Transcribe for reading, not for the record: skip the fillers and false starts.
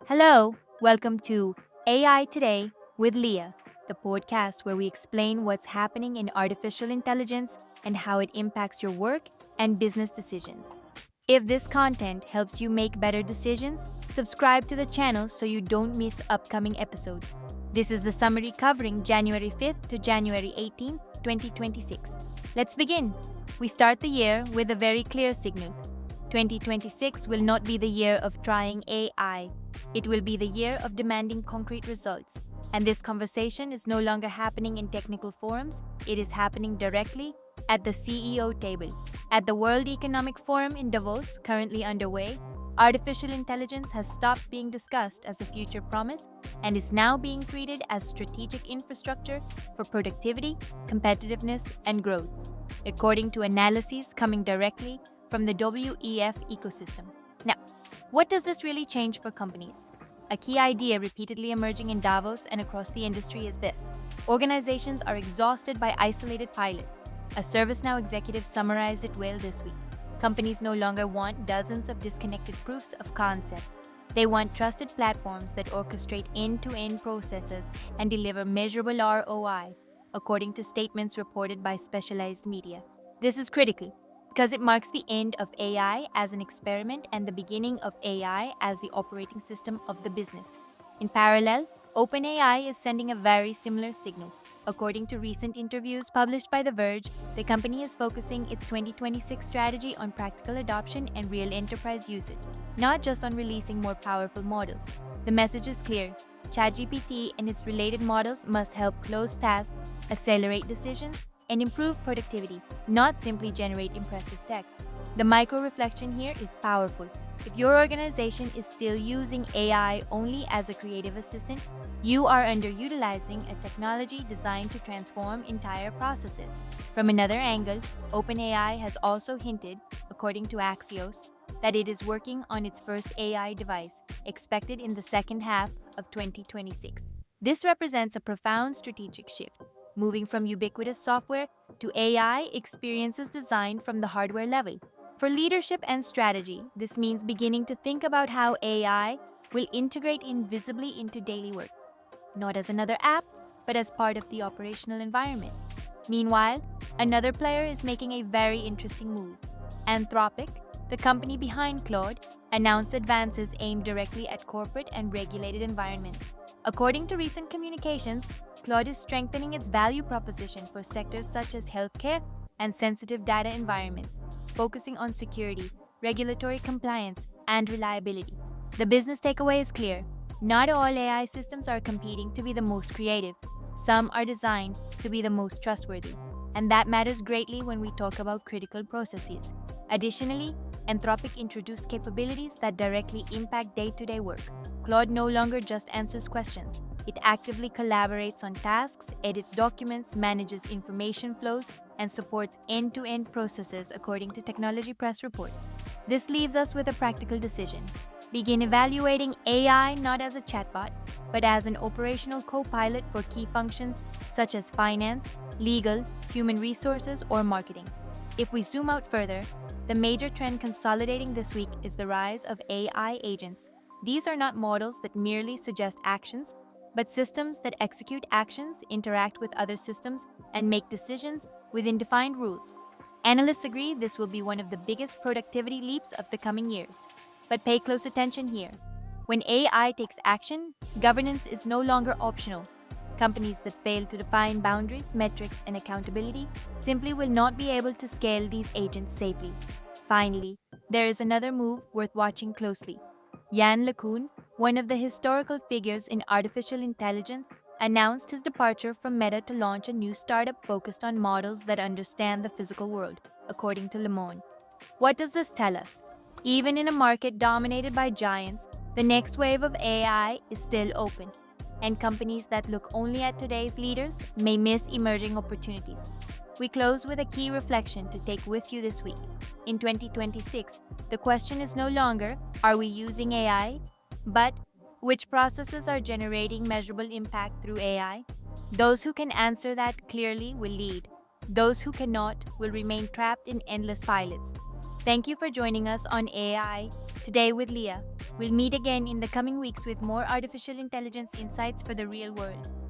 Hello, welcome to AI Today with Leah, the podcast where we explain what's happening in artificial intelligence and how it impacts your work and business decisions. If this content helps you make better decisions, subscribe to the channel so you don't miss upcoming episodes. This is the summary covering January 5th to January 18th, 2026. Let's begin. We start the year with a very clear signal. 2026 will not be the year of trying AI. It will be the year of demanding concrete results. And this conversation is no longer happening in technical forums, it is happening directly at the CEO table. At the World Economic Forum in Davos, currently underway, artificial intelligence has stopped being discussed as a future promise and is now being treated as strategic infrastructure for productivity, competitiveness, and growth, according to analyses coming directly from the WEF ecosystem. Now, what does this really change for companies? A key idea repeatedly emerging in Davos and across the industry is this: organizations are exhausted by isolated pilots. A ServiceNow executive summarized it well this week. Companies no longer want dozens of disconnected proofs of concept. They want trusted platforms that orchestrate end-to-end processes and deliver measurable ROI, according to statements reported by specialized media. This is critical because it marks the end of AI as an experiment and the beginning of AI as the operating system of the business. In parallel, OpenAI is sending a very similar signal. According to recent interviews published by The Verge, the company is focusing its 2026 strategy on practical adoption and real enterprise usage, not just on releasing more powerful models. The message is clear: ChatGPT and its related models must help close tasks, accelerate decisions, and improve productivity, not simply generate impressive text. The micro reflection here is powerful. If your organization is still using AI only as a creative assistant, you are underutilizing a technology designed to transform entire processes. From another angle, OpenAI has also hinted, according to Axios, that it is working on its first AI device, expected in the second half of 2026. This represents a profound strategic shift, moving from ubiquitous software to AI experiences designed from the hardware level. For leadership and strategy, this means beginning to think about how AI will integrate invisibly into daily work, not as another app, but as part of the operational environment. Meanwhile, another player is making a very interesting move. Anthropic, the company behind Claude, announced advances aimed directly at corporate and regulated environments. According to recent communications, Claude is strengthening its value proposition for sectors such as healthcare and sensitive data environments, focusing on security, regulatory compliance, and reliability. The business takeaway is clear: not all AI systems are competing to be the most creative. Some are designed to be the most trustworthy, and that matters greatly when we talk about critical processes. Additionally, Anthropic introduced capabilities that directly impact day-to-day work. Claude no longer just answers questions. It actively collaborates on tasks, edits documents, manages information flows, and supports end-to-end processes according to Technology Press reports. This leaves us with a practical decision. Begin evaluating AI not as a chatbot, but as an operational co-pilot for key functions such as finance, legal, human resources, or marketing. If we zoom out further, the major trend consolidating this week is the rise of AI agents. These are not models that merely suggest actions, but systems that execute actions, interact with other systems, and make decisions within defined rules. Analysts agree this will be one of the biggest productivity leaps of the coming years. But pay close attention here. When AI takes action, governance is no longer optional. Companies that fail to define boundaries, metrics, and accountability simply will not be able to scale these agents safely. Finally, there is another move worth watching closely. Yann LeCun, one of the historical figures in artificial intelligence, announced his departure from Meta to launch a new startup focused on models that understand the physical world, according to Le Monde. What does this tell us? Even in a market dominated by giants, the next wave of AI is still open, and companies that look only at today's leaders may miss emerging opportunities. We close with a key reflection to take with you this week. In 2026, the question is no longer, are we using AI? But, which processes are generating measurable impact through AI? Those who can answer that clearly will lead. Those who cannot will remain trapped in endless pilots. Thank you for joining us on AI Today with Leah. We'll meet again in the coming weeks with more artificial intelligence insights for the real world.